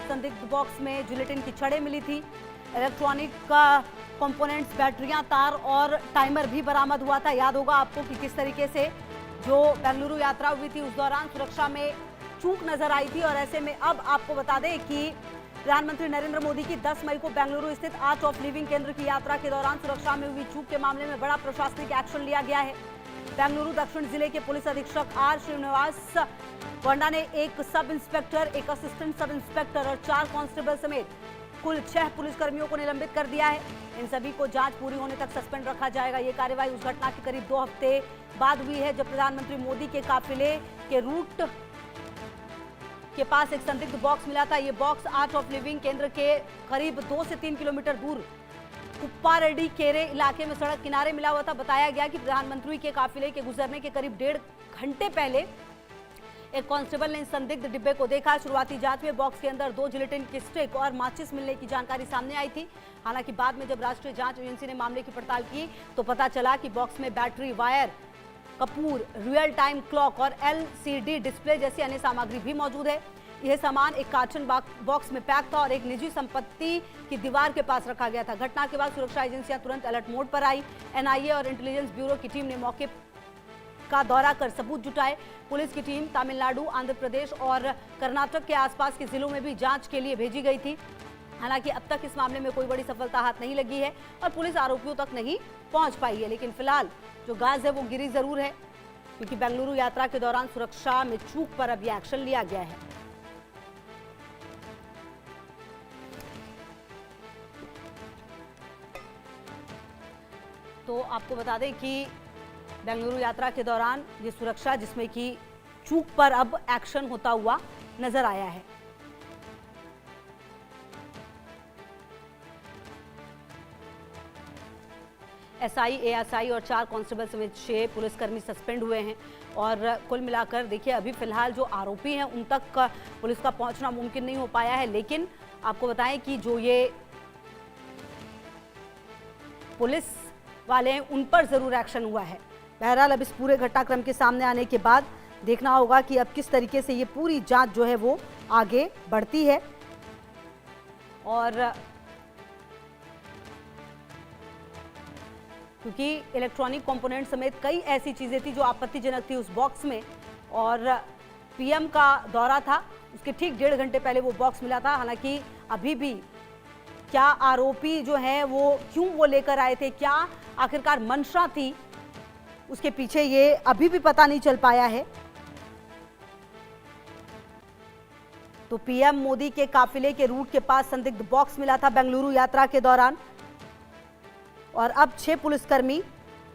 संदिग्ध बॉक्स में जिलेटिन की छड़ें मिली थी। इलेक्ट्रॉनिक कंपोनेंट्स, बैटरियां, तार और टाइमर भी बरामद हुआ था। याद होगा आपको कि किस तरीके से जो बेंगलुरु यात्रा हुई थी उस दौरान सुरक्षा में चूक नजर आई थी। और ऐसे में अब आपको बता दें कि प्रधानमंत्री नरेंद्र मोदी की 10 मई को बेंगलुरु स्थित आर्ट ऑफ लिविंग केंद्र की यात्रा के दौरान सुरक्षा में हुई चूक के मामले में बड़ा प्रशासनिक एक्शन लिया गया है। बेंगलुरु दक्षिण जिले के पुलिस अधीक्षक आर श्रीनिवास वंडा ने एक सब इंस्पेक्टर, एक असिस्टेंट सब इंस्पेक्टर और 4 कांस्टेबल समेत कुल 6 पुलिसकर्मियों को निलंबित कर दिया है। इन सभी को जांच पूरी होने तक सस्पेंड रखा जाएगा। ये कार्रवाई उस घटना के करीब 2 हफ्ते बाद हुई है जब प्रधानमंत्री मोदी के काफिले के रूट के पास एक संदिग्ध बॉक्स मिला था। ये बॉक्स आर्ट ऑफ लिविंग केंद्र के करीब 2 से 3 किलोमीटर दूर कुप्पारेड्डी केरे इलाके में सड़क किनारे मिला हुआ था। बताया गया कि प्रधानमंत्री के काफिले के गुजरने के करीब 1.5 घंटे पहले एक कांस्टेबल ने इस संदिग्ध डिब्बे को देखा। शुरुआती जांच में बॉक्स के अंदर 2 जिलेटिन की स्टिक और माचिस मिलने की जानकारी सामने आई थी। हालांकि बाद में जब राष्ट्रीय जांच एजेंसी ने मामले की पड़ताल की तो पता चला कि बॉक्स में battery, wire, Kapoor, real time clock और LCD डिस्प्ले जैसी अन्य सामग्री भी मौजूद है। यह सामान एक कार्टन बॉक्स में पैक था और एक निजी संपत्ति की दीवार के पास रखा गया था। घटना के बाद सुरक्षा एजेंसियां तुरंत अलर्ट मोड पर आई। NIA और इंटेलिजेंस ब्यूरो की टीम ने मौके का दौरा कर सबूत जुटाए। पुलिस की टीम तमिलनाडु, आंध्र प्रदेश और कर्नाटक के आसपास के जिलों में भी जांच के लिए भेजी गई थी। हालांकि अब तक इस मामले में कोई बड़ी सफलता हाथ नहीं लगी है और पुलिस आरोपियों तक नहीं पहुंच पाई है। लेकिन फिलहाल जो गाज है वो गिरी जरूर है, क्योंकि बेंगलुरु यात्रा के दौरान सुरक्षा में चूक पर अब यह एक्शन लिया गया है। तो आपको बता दें कि बेंगलुरु यात्रा के दौरान ये सुरक्षा, जिसमें कि चूक पर अब एक्शन होता हुआ नजर आया है। SI, ASI और 4 कांस्टेबल समेत 6 पुलिसकर्मी सस्पेंड हुए हैं। और कुल मिलाकर देखिए अभी फिलहाल जो आरोपी हैं उन तक पुलिस का पहुंचना मुमकिन नहीं हो पाया है। लेकिन आपको बताएं कि जो ये पुलिस वाले हैं उन पर जरूर एक्शन हुआ है। बहरहाल अब इस पूरे घटनाक्रम के सामने आने के बाद देखना होगा कि अब किस तरीके से ये पूरी जांच जो है वो आगे बढ़ती है। और क्योंकि इलेक्ट्रॉनिक कंपोनेंट समेत कई ऐसी चीजें थी जो आपत्तिजनक थी उस बॉक्स में, और PM का दौरा था, उसके ठीक 1.5 घंटे पहले वो बॉक्स मिला था। हालांकि अभी भी क्या आरोपी जो है वो क्यों वो लेकर आए थे, क्या आखिरकार मंशा थी उसके पीछे, ये अभी भी पता नहीं चल पाया है। तो PM मोदी के काफिले के रूट के पास संदिग्ध बॉक्स मिला था बेंगलुरु यात्रा के दौरान, और अब 6 पुलिसकर्मी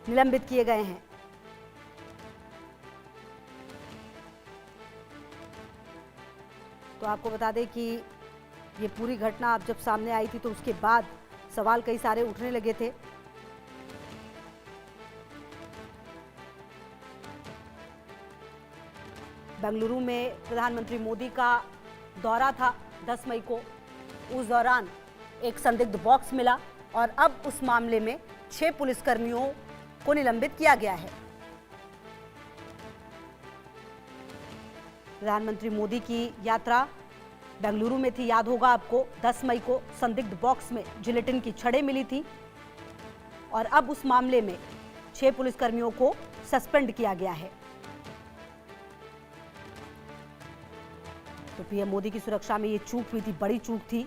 निलंबित किए गए हैं। तो आपको बता दें कि ये पूरी घटना अब जब सामने आई थी तो उसके बाद सवाल कई सारे उठने लगे थे। बेंगलुरु में प्रधानमंत्री मोदी का दौरा था 10 मई को, उस दौरान एक संदिग्ध बॉक्स मिला और अब उस मामले में 6 पुलिसकर्मियों को निलंबित किया गया है। प्रधानमंत्री मोदी की यात्रा बेंगलुरु में थी, याद होगा आपको। 10 मई को संदिग्ध बॉक्स में जिलेटिन की छड़ें मिली थी और अब उस मामले में 6 पुलिसकर्मियों को सस्पेंड किया गया है। तो PM मोदी की सुरक्षा में ये चूक हुई थी, बड़ी चूक थी,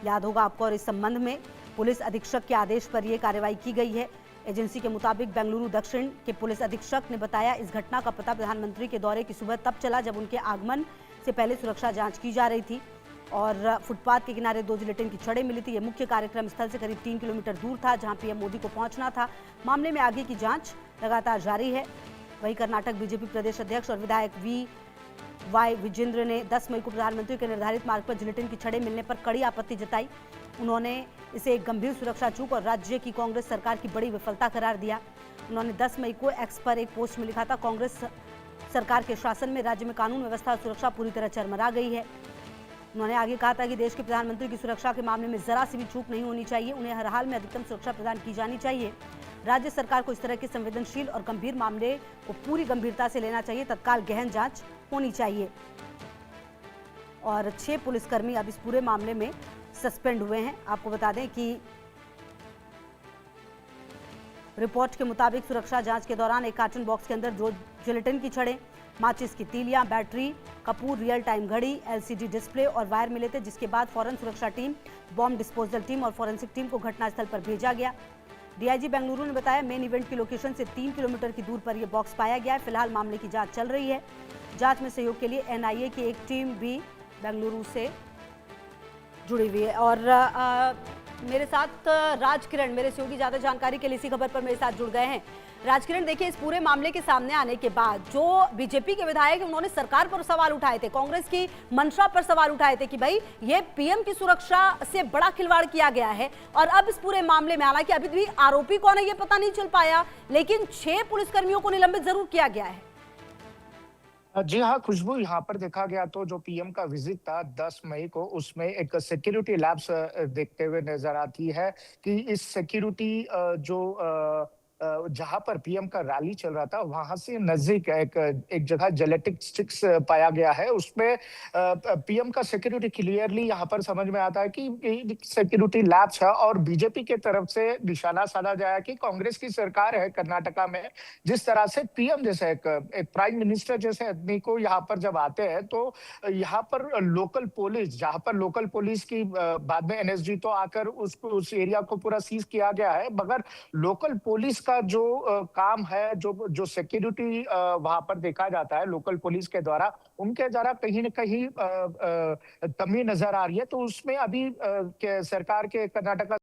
याद होगा आपको। और इस संबंध में पुलिस अधीक्षक के आदेश पर यह कार्रवाई की गई है। एजेंसी के मुताबिक बेंगलुरु दक्षिण के पुलिस अधीक्षक ने बताया, इस घटना का पता प्रधानमंत्री के दौरे की सुबह तब चला जब उनके आगमन से पहले सुरक्षा जांच की जा रही थी और फुटपाथ के किनारे 2 जिलेटिन की छड़ें मिली थी। यह मुख्य कार्यक्रम स्थल से करीब 3 किलोमीटर दूर था, जहां PM मोदी को पहुंचना था। मामले में आगे की जांच लगातार जारी है। वहीं कर्नाटक BJP प्रदेश अध्यक्ष और विधायक VY विजेंद्र ने 10 मई को प्रधानमंत्री के निर्धारित मार्ग पर जिलेटिन की छड़ें मिलने पर कड़ी आपत्ति जताई। उन्होंने इसे एक गंभीर सुरक्षा चूक और राज्य की कांग्रेस सरकार की बड़ी विफलता करार दिया। उन्होंने 10 मई को X पर एक पोस्ट में लिखा था, कांग्रेस सरकार के शासन में राज्य में कानून व्यवस्था और सुरक्षा पूरी तरह चरमरा गई है। उन्होंने आगे कहा था कि देश के प्रधानमंत्री की सुरक्षा के मामले में जरा सी भी चूक नहीं होनी चाहिए। उन्हें हर हाल में अधिकतम सुरक्षा प्रदान की जानी चाहिए। राज्य सरकार को इस तरह के संवेदनशील और गंभीर मामले को पूरी गंभीरता से लेना चाहिए। तत्काल गहन जांच होनी चाहिए। और 6 पुलिसकर्मी अब इस पूरे मामले में सस्पेंड हुए हैं। आपको बता दें कि रिपोर्ट के मुताबिक सुरक्षा जांच के दौरान एक कार्टन बॉक्स के अंदर 2 जिलेटिन की छड़ें, माचिस की तीलियां, बैटरी, कपूर, रियल टाइम घड़ी, एलसीडी डिस्प्ले और वायर मिले थे, जिसके बाद फौरन सुरक्षा टीम, बॉम्ब डिस्पोजल टीम और फॉरेंसिक टीम को घटनास्थल पर भेजा गया। डीआईजी बेंगलुरु ने बताया, मेन इवेंट की लोकेशन से 3 किलोमीटर की दूर पर यह बॉक्स पाया गया है। फिलहाल मामले की जांच चल रही है। जांच में सहयोग के लिए एनआईए की एक टीम भी बेंगलुरु से जुड़ी हुई है। और मेरे साथ राजकिरण, मेरे सहयोगी, ज्यादा जानकारी के लिए इसी खबर पर मेरे साथ जुड़ गए हैं। राजकिरण, देखिए, इस पूरे मामले के सामने आने के बाद जो बीजेपी के विधायक उन्होंने सरकार पर सवाल उठाए थे, कांग्रेस की मंशा पर सवाल उठाए थे कि भाई ये पीएम की सुरक्षा से बड़ा खिलवाड़ किया गया है। और अब इस पूरे मामले में, हालांकि अभी भी आरोपी कौन है ये पता नहीं चल पाया, लेकिन 6 पुलिसकर्मियों को निलंबित जरूर किया गया है। जी हाँ, खुशबू, यहाँ पर देखा गया तो जो पीएम का विजिट था 10 मई को, उसमें एक सिक्योरिटी लैब्स देखते हुए नजर आती है कि इस सिक्योरिटी जहां पर पीएम का रैली चल रहा था, वहां से नजदीक एक जगह जेलेटिक स्टिक्स पाया गया है। उसमें पीएम का सिक्योरिटी क्लियरली यहाँ पर समझ में आता है कि सिक्योरिटी लैब्स है और बीजेपी के तरफ से निशाना साधा जाए कि कांग्रेस की सरकार है कर्नाटका में, जिस तरह से पीएम जैसे एक प्राइम मिनिस्टर जैसे आदमी को यहाँ पर जब आते हैं तो यहाँ पर लोकल पुलिस, जहाँ पर लोकल पुलिस की बाद में एनएसजी तो आकर उस एरिया को पूरा सीज किया गया है, मगर लोकल पुलिस का जो काम है, जो जो सिक्योरिटी वहां पर देखा जाता है लोकल पुलिस के द्वारा, उनके द्वारा कहीं न कहीं कमी नजर आ रही है। तो उसमें अभी सरकार के कर्नाटका